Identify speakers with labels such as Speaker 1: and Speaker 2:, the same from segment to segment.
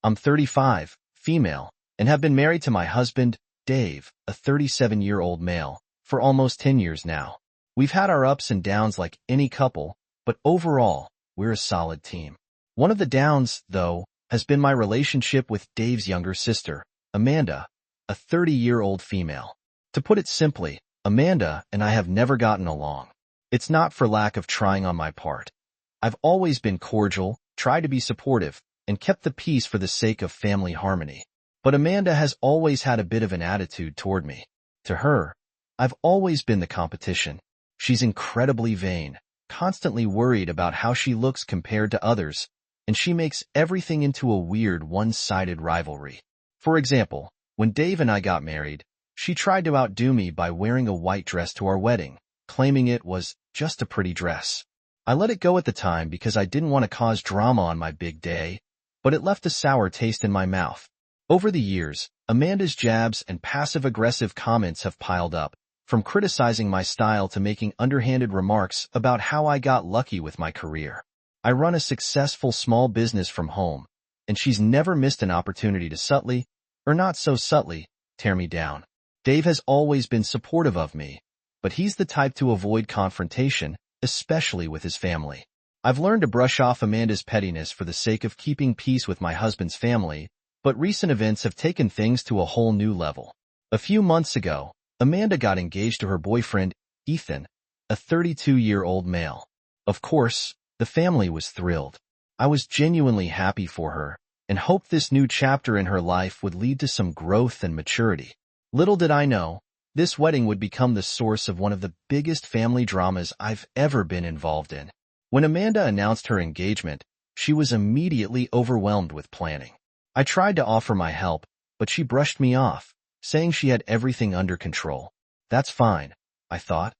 Speaker 1: I'm 35, female, and have been married to my husband, Dave, a 37-year-old male, for almost 10 years now. We've had our ups and downs like any couple, but overall, we're a solid team. One of the downs, though, has been my relationship with Dave's younger sister, Amanda, a 30-year-old female. To put it simply, Amanda and I have never gotten along. It's not for lack of trying on my part. I've always been cordial, tried to be supportive, and kept the peace for the sake of family harmony. But Amanda has always had a bit of an attitude toward me. To her, I've always been the competition. She's incredibly vain, constantly worried about how she looks compared to others, and she makes everything into a weird one-sided rivalry. For example, when Dave and I got married, she tried to outdo me by wearing a white dress to our wedding, claiming it was just a pretty dress. I let it go at the time because I didn't want to cause drama on my big day, but it left a sour taste in my mouth. Over the years, Amanda's jabs and passive-aggressive comments have piled up, from criticizing my style to making underhanded remarks about how I got lucky with my career. I run a successful small business from home, and she's never missed an opportunity to subtly, or not so subtly, tear me down. Dave has always been supportive of me, but he's the type to avoid confrontation, especially with his family. I've learned to brush off Amanda's pettiness for the sake of keeping peace with my husband's family, but recent events have taken things to a whole new level. A few months ago, Amanda got engaged to her boyfriend, Ethan, a 32-year-old male. Of course, the family was thrilled. I was genuinely happy for her, and hoped this new chapter in her life would lead to some growth and maturity. Little did I know, this wedding would become the source of one of the biggest family dramas I've ever been involved in. When Amanda announced her engagement, she was immediately overwhelmed with planning. I tried to offer my help, but she brushed me off, saying she had everything under control. That's fine, I thought.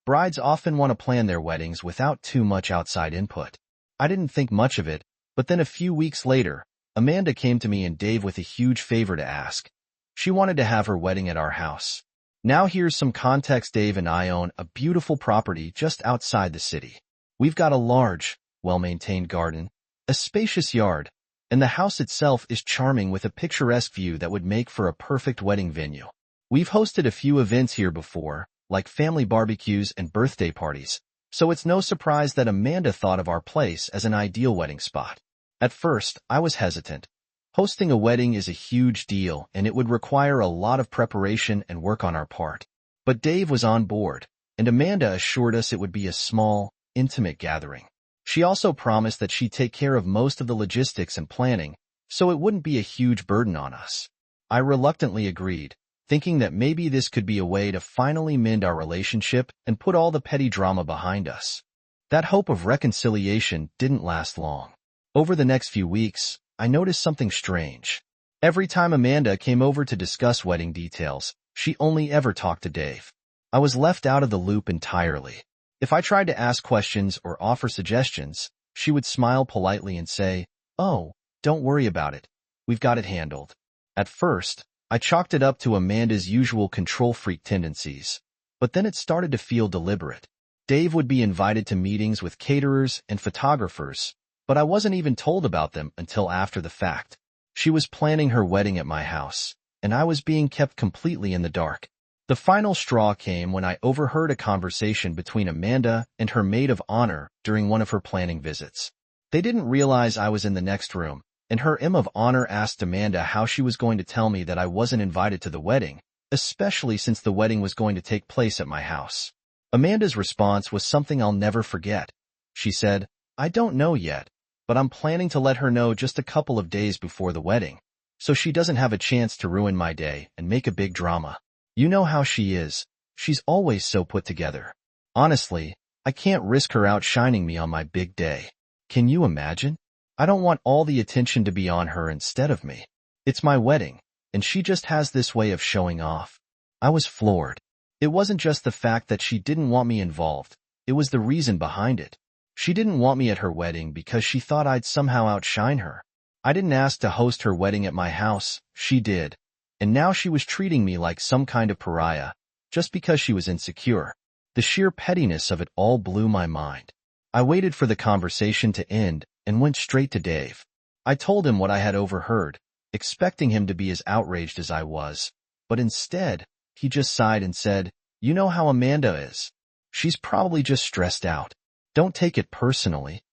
Speaker 1: Brides often want to plan their weddings without too much outside input. I didn't think much of it, but then a few weeks later, Amanda came to me and Dave with a huge favor to ask. She wanted to have her wedding at our house. Now here's some context. Dave and I own a beautiful property just outside the city. We've got a large, well-maintained garden, a spacious yard, and the house itself is charming with a picturesque view that would make for a perfect wedding venue. We've hosted a few events here before, like family barbecues and birthday parties, so it's no surprise that Amanda thought of our place as an ideal wedding spot. At first, I was hesitant. Hosting a wedding is a huge deal, and it would require a lot of preparation and work on our part. But Dave was on board, and Amanda assured us it would be a small, intimate gathering. She also promised that she'd take care of most of the logistics and planning, so it wouldn't be a huge burden on us. I reluctantly agreed, thinking that maybe this could be a way to finally mend our relationship and put all the petty drama behind us. That hope of reconciliation didn't last long. Over the next few weeks, I noticed something strange. Every time Amanda came over to discuss wedding details, she only ever talked to Dave. I was left out of the loop entirely. If I tried to ask questions or offer suggestions, she would smile politely and say, "Oh, don't worry about it. We've got it handled." At first, I chalked it up to Amanda's usual control freak tendencies, but then it started to feel deliberate. Dave would be invited to meetings with caterers and photographers, but I wasn't even told about them until after the fact. She was planning her wedding at my house, and I was being kept completely in the dark. The final straw came when I overheard a conversation between Amanda and her maid of honor during one of her planning visits. They didn't realize I was in the next room, and her maid of honor asked Amanda how she was going to tell me that I wasn't invited to the wedding, especially since the wedding was going to take place at my house. Amanda's response was something I'll never forget. She said, "I don't know yet, but I'm planning to let her know just a couple of days before the wedding, so she doesn't have a chance to ruin my day and make a big drama. You know how she is. She's always so put together. Honestly, I can't risk her outshining me on my big day. Can you imagine? I don't want all the attention to be on her instead of me. It's my wedding, and she just has this way of showing off." I was floored. It wasn't just the fact that she didn't want me involved. It was the reason behind it. She didn't want me at her wedding because she thought I'd somehow outshine her. I didn't ask to host her wedding at my house, she did. And now she was treating me like some kind of pariah, just because she was insecure. The sheer pettiness of it all blew my mind. I waited for the conversation to end and went straight to Dave. I told him what I had overheard, expecting him to be as outraged as I was, but instead, he just sighed and said, "You know how Amanda is. She's probably just stressed out. Don't take it personally."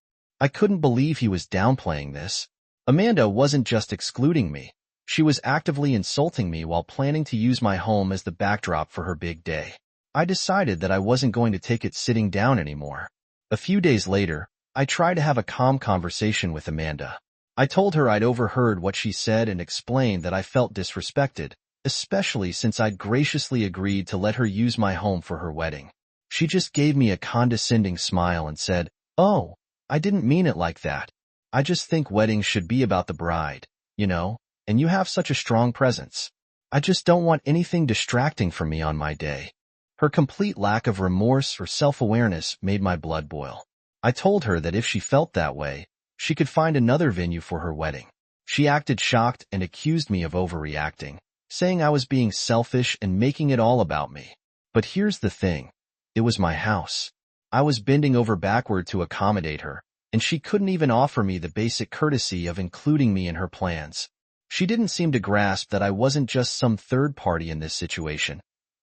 Speaker 1: I couldn't believe he was downplaying this. Amanda wasn't just excluding me. She was actively insulting me while planning to use my home as the backdrop for her big day. I decided that I wasn't going to take it sitting down anymore. A few days later, I tried to have a calm conversation with Amanda. I told her I'd overheard what she said and explained that I felt disrespected, especially since I'd graciously agreed to let her use my home for her wedding. She just gave me a condescending smile and said, "Oh, I didn't mean it like that. I just think weddings should be about the bride, you know, and you have such a strong presence. I just don't want anything distracting from me on my day." Her complete lack of remorse or self-awareness made my blood boil. I told her that if she felt that way, she could find another venue for her wedding. She acted shocked and accused me of overreacting, saying I was being selfish and making it all about me. But here's the thing. It was my house. I was bending over backward to accommodate her, and she couldn't even offer me the basic courtesy of including me in her plans. She didn't seem to grasp that I wasn't just some third party in this situation.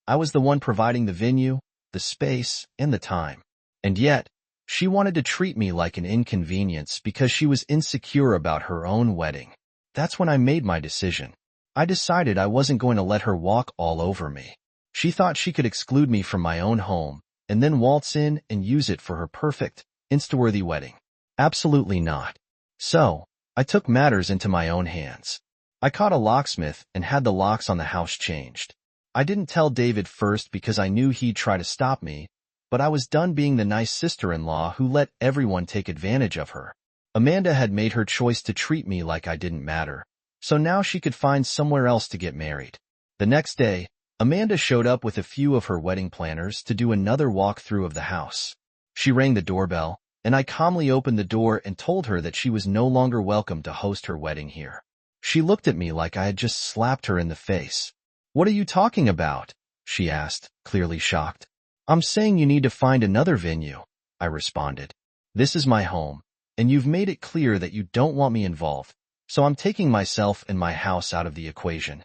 Speaker 1: I was the one providing the venue, the space, and the time. And yet, she wanted to treat me like an inconvenience because she was insecure about her own wedding. That's when I made my decision. I decided I wasn't going to let her walk all over me. She thought she could exclude me from my own home and then waltz in and use it for her perfect, Insta-worthy wedding. Absolutely not. So, I took matters into my own hands. I caught a locksmith and had the locks on the house changed. I didn't tell David first because I knew he'd try to stop me, but I was done being the nice sister-in-law who let everyone take advantage of her. Amanda had made her choice to treat me like I didn't matter, so now she could find somewhere else to get married. The next day, Amanda showed up with a few of her wedding planners to do another walkthrough of the house. She rang the doorbell, and I calmly opened the door and told her that she was no longer welcome to host her wedding here. She looked at me like I had just slapped her in the face. "What are you talking about?" she asked, clearly shocked. "I'm saying you need to find another venue," I responded. "This is my home, and you've made it clear that you don't want me involved, so I'm taking myself and my house out of the equation."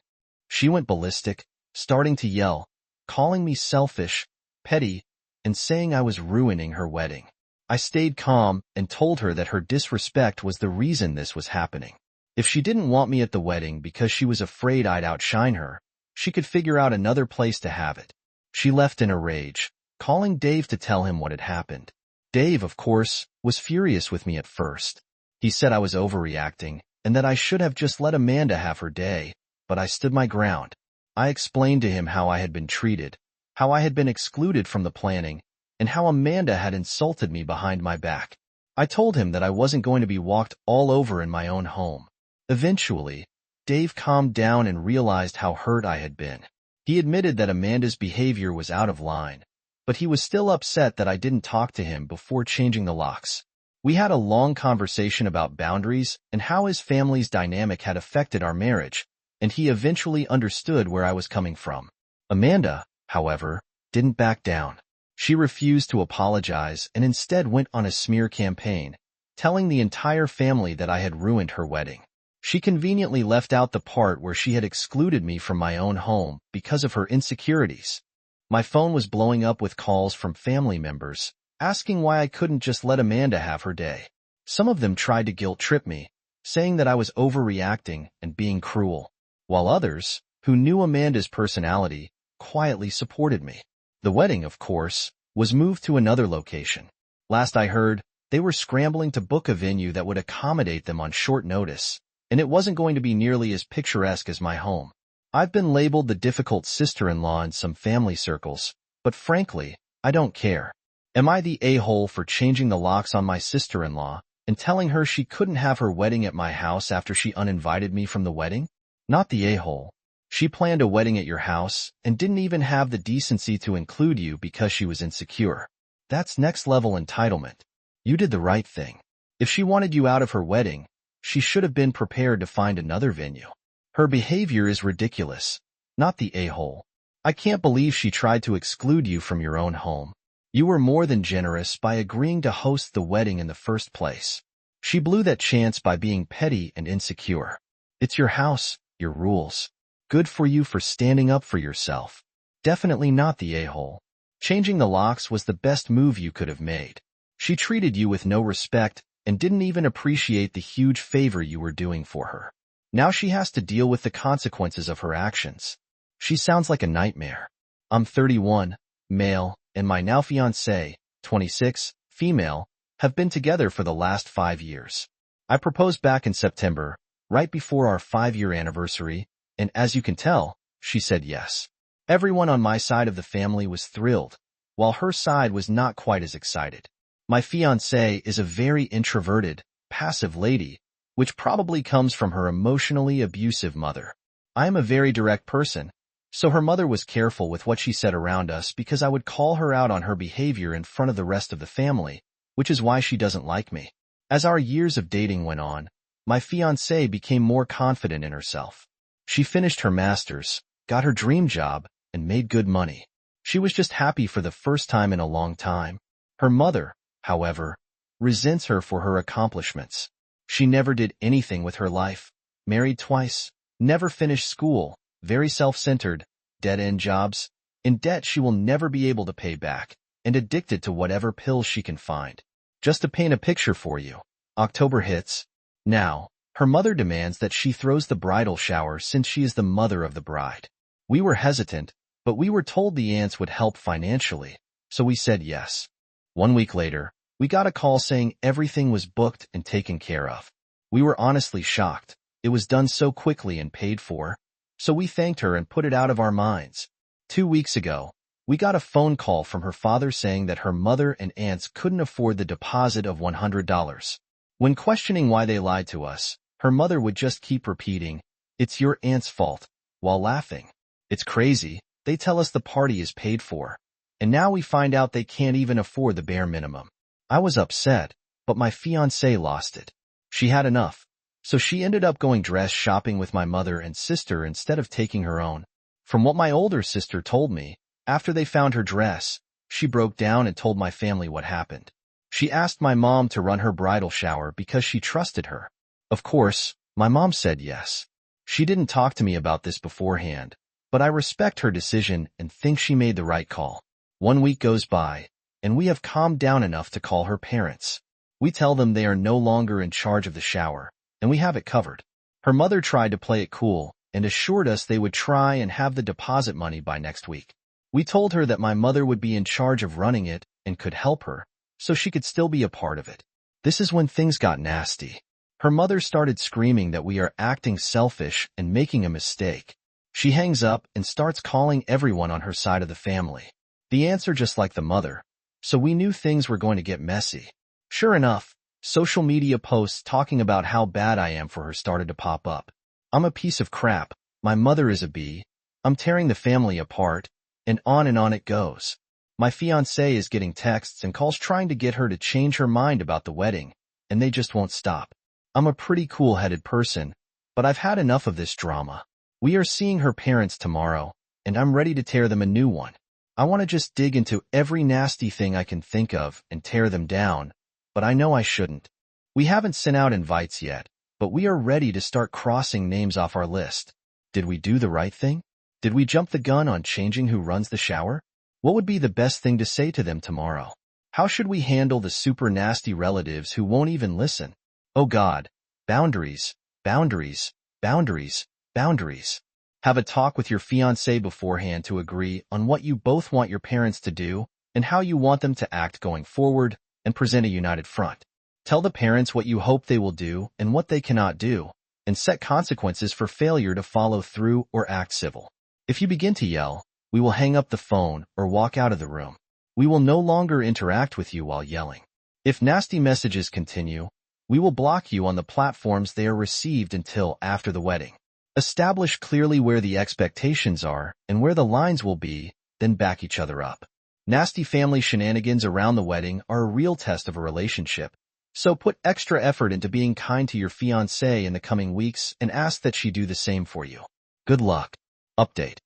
Speaker 1: She went ballistic, starting to yell, calling me selfish, petty, and saying I was ruining her wedding. I stayed calm and told her that her disrespect was the reason this was happening. If she didn't want me at the wedding because she was afraid I'd outshine her, she could figure out another place to have it. She left in a rage, calling Dave to tell him what had happened. Dave, of course, was furious with me at first. He said I was overreacting and that I should have just let Amanda have her day, but I stood my ground. I explained to him how I had been treated, how I had been excluded from the planning, and how Amanda had insulted me behind my back. I told him that I wasn't going to be walked all over in my own home. Eventually, Dave calmed down and realized how hurt I had been. He admitted that Amanda's behavior was out of line, but he was still upset that I didn't talk to him before changing the locks. We had a long conversation about boundaries and how his family's dynamic had affected our marriage, and he eventually understood where I was coming from. Amanda, however, didn't back down. She refused to apologize and instead went on a smear campaign, telling the entire family that I had ruined her wedding. She conveniently left out the part where she had excluded me from my own home because of her insecurities. My phone was blowing up with calls from family members, asking why I couldn't just let Amanda have her day. Some of them tried to guilt-trip me, saying that I was overreacting and being cruel, while others, who knew Amanda's personality, quietly supported me. The wedding, of course, was moved to another location. Last I heard, they were scrambling to book a venue that would accommodate them on short notice, and it wasn't going to be nearly as picturesque as my home. I've been labeled the difficult sister-in-law in some family circles, but frankly, I don't care. Am I the a-hole for changing the locks on my sister-in-law and telling her she couldn't have her wedding at my house after she uninvited me from the wedding? Not the a-hole. She planned a wedding at your house and didn't even have the decency to include you because she was insecure. That's next-level entitlement. You did the right thing. If she wanted you out of her wedding, she should have been prepared to find another venue. Her behavior is ridiculous, not the a-hole. I can't believe she tried to exclude you from your own home. You were more than generous by agreeing to host the wedding in the first place. She blew that chance by being petty and insecure. It's your house, your rules. Good for you for standing up for yourself. Definitely not the a-hole. Changing the locks was the best move you could have made. She treated you with no respect and didn't even appreciate the huge favor you were doing for her. Now she has to deal with the consequences of her actions. She sounds like a nightmare. I'm 31, male, and my now fiancé, 26, female, have been together for the last 5 years. I proposed back in September, right before our 5-year anniversary, and as you can tell, she said yes. Everyone on my side of the family was thrilled, while her side was not quite as excited. My fiancée is a very introverted, passive lady, which probably comes from her emotionally abusive mother. I am a very direct person, so her mother was careful with what she said around us because I would call her out on her behavior in front of the rest of the family, which is why she doesn't like me. As our years of dating went on, my fiancée became more confident in herself. She finished her master's, got her dream job, and made good money. She was just happy for the first time in a long time. Her mother, however, resents her for her accomplishments. She never did anything with her life, married twice, never finished school, very self-centered, dead-end jobs, in debt she will never be able to pay back, and addicted to whatever pills she can find. Just to paint a picture for you, October hits. Now, her mother demands that she throws the bridal shower since she is the mother of the bride. We were hesitant, but we were told the aunts would help financially, so we said yes. 1 week later, we got a call saying everything was booked and taken care of. We were honestly shocked. It was done so quickly and paid for, so we thanked her and put it out of our minds. 2 weeks ago, we got a phone call from her father saying that her mother and aunts couldn't afford the deposit of $100. When questioning why they lied to us, her mother would just keep repeating, "It's your aunt's fault," while laughing. It's crazy, they tell us the party is paid for, and now we find out they can't even afford the bare minimum. I was upset, but my fiancée lost it. She had enough, so she ended up going dress shopping with my mother and sister instead of taking her own. From what my older sister told me, after they found her dress, she broke down and told my family what happened. She asked my mom to run her bridal shower because she trusted her. Of course, my mom said yes. She didn't talk to me about this beforehand, but I respect her decision and think she made the right call. 1 week goes by, and we have calmed down enough to call her parents. We tell them they are no longer in charge of the shower, and we have it covered. Her mother tried to play it cool and assured us they would try and have the deposit money by next week. We told her that my mother would be in charge of running it and could help her, so she could still be a part of it. This is when things got nasty. Her mother started screaming that we are acting selfish and making a mistake. She hangs up and starts calling everyone on her side of the family. The aunts are just like the mother, so we knew things were going to get messy. Sure enough, social media posts talking about how bad I am for her started to pop up. I'm a piece of crap, my mother is a bee, I'm tearing the family apart, and on it goes. My fiancé is getting texts and calls trying to get her to change her mind about the wedding, and they just won't stop. I'm a pretty cool-headed person, but I've had enough of this drama. We are seeing her parents tomorrow, and I'm ready to tear them a new one. I want to just dig into every nasty thing I can think of and tear them down, but I know I shouldn't. We haven't sent out invites yet, but we are ready to start crossing names off our list. Did we do the right thing? Did we jump the gun on changing who runs the shower? What would be the best thing to say to them tomorrow? How should we handle the super nasty relatives who won't even listen? Oh God, boundaries, boundaries, boundaries, boundaries. Have a talk with your fiancé beforehand to agree on what you both want your parents to do and how you want them to act going forward, and present a united front. Tell the parents what you hope they will do and what they cannot do, and set consequences for failure to follow through or act civil. If you begin to yell, we will hang up the phone or walk out of the room. We will no longer interact with you while yelling. If nasty messages continue, we will block you on the platforms they are received until after the wedding. Establish clearly where the expectations are and where the lines will be, then back each other up. Nasty family shenanigans around the wedding are a real test of a relationship, so put extra effort into being kind to your fiancé in the coming weeks and ask that she do the same for you. Good luck. Update.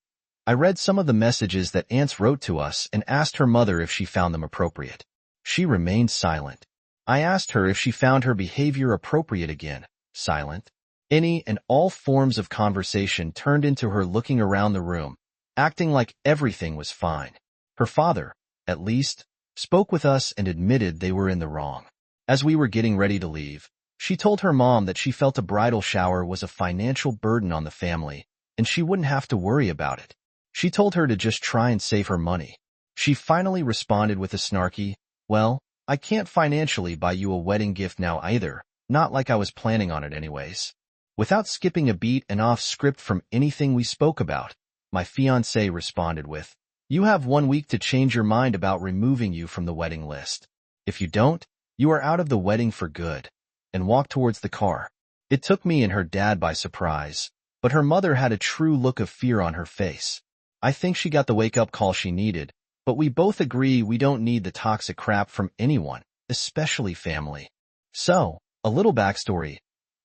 Speaker 1: I read some of the messages that aunts wrote to us and asked her mother if she found them appropriate. She remained silent. I asked her if she found her behavior appropriate again. Silent. Any and all forms of conversation turned into her looking around the room, acting like everything was fine. Her father, at least, spoke with us and admitted they were in the wrong. As we were getting ready to leave, she told her mom that she felt a bridal shower was a financial burden on the family, and she wouldn't have to worry about it. She told her to just try and save her money. She finally responded with a snarky, "Well, I can't financially buy you a wedding gift now either, not like I was planning on it anyways." Without skipping a beat and off script from anything we spoke about, my fiancé responded with, "You have 1 week to change your mind about removing you from the wedding list. If you don't, you are out of the wedding for good," and walked towards the car. It took me and her dad by surprise, but her mother had a true look of fear on her face. I think she got the wake-up call she needed, but we both agree we don't need the toxic crap from anyone, especially family. So, a little backstory.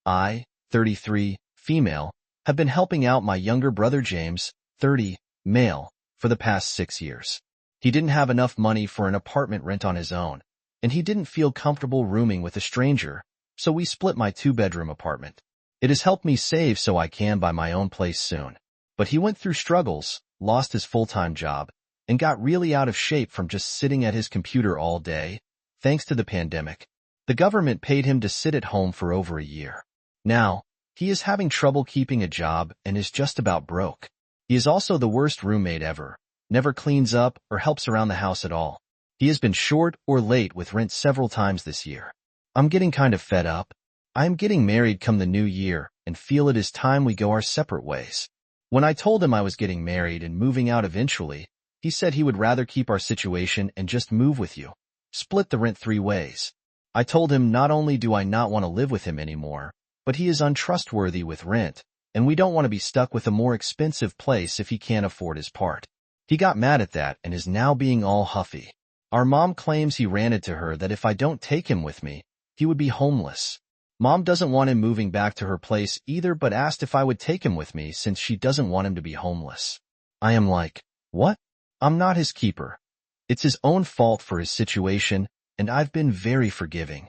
Speaker 1: I, 33, female, have been helping out my younger brother James, 30, male, for the past 6 years. He didn't have enough money for an apartment rent on his own, and he didn't feel comfortable rooming with a stranger, so we split my 2-bedroom apartment. It has helped me save so I can buy my own place soon. But he went through struggles, lost his full-time job, and got really out of shape from just sitting at his computer all day, thanks to the pandemic. The government paid him to sit at home for over a year. Now, he is having trouble keeping a job and is just about broke. He is also the worst roommate ever, never cleans up or helps around the house at all. He has been short or late with rent several times this year. I'm getting kind of fed up. I am getting married come the new year and feel it is time we go our separate ways. When I told him I was getting married and moving out eventually, he said he would rather keep our situation and just move with you. Split the rent 3 ways. I told him not only do I not want to live with him anymore, but he is untrustworthy with rent, and we don't want to be stuck with a more expensive place if he can't afford his part. He got mad at that and is now being all huffy. Our mom claims he ranted to her that if I don't take him with me, he would be homeless. Mom doesn't want him moving back to her place either, but asked if I would take him with me since she doesn't want him to be homeless. I am like, what? I'm not his keeper. It's his own fault for his situation, and I've been very forgiving.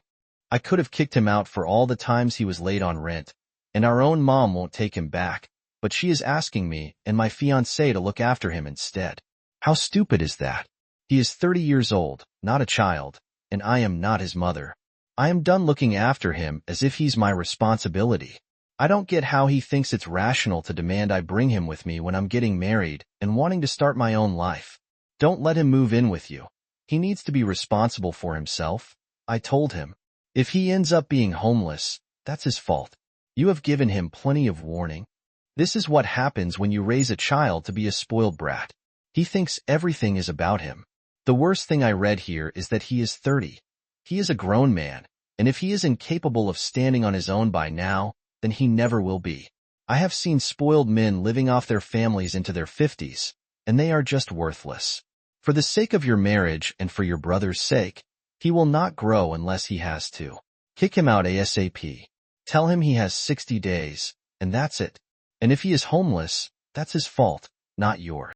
Speaker 1: I could have kicked him out for all the times he was late on rent, and our own mom won't take him back, but she is asking me and my fiancé to look after him instead. How stupid is that? He is 30 years old, not a child, and I am not his mother. I am done looking after him as if he's my responsibility. I don't get how he thinks it's rational to demand I bring him with me when I'm getting married and wanting to start my own life. Don't let him move in with you. He needs to be responsible for himself, I told him. If he ends up being homeless, that's his fault. You have given him plenty of warning. This is what happens when you raise a child to be a spoiled brat. He thinks everything is about him. The worst thing I read here is that he is 30. He is a grown man, and if he is incapable of standing on his own by now, then he never will be. I have seen spoiled men living off their families into their 50s, and they are just worthless. For the sake of your marriage and for your brother's sake, he will not grow unless he has to. Kick him out ASAP. Tell him he has 60 days, and that's it. And if he is homeless, that's his fault, not yours.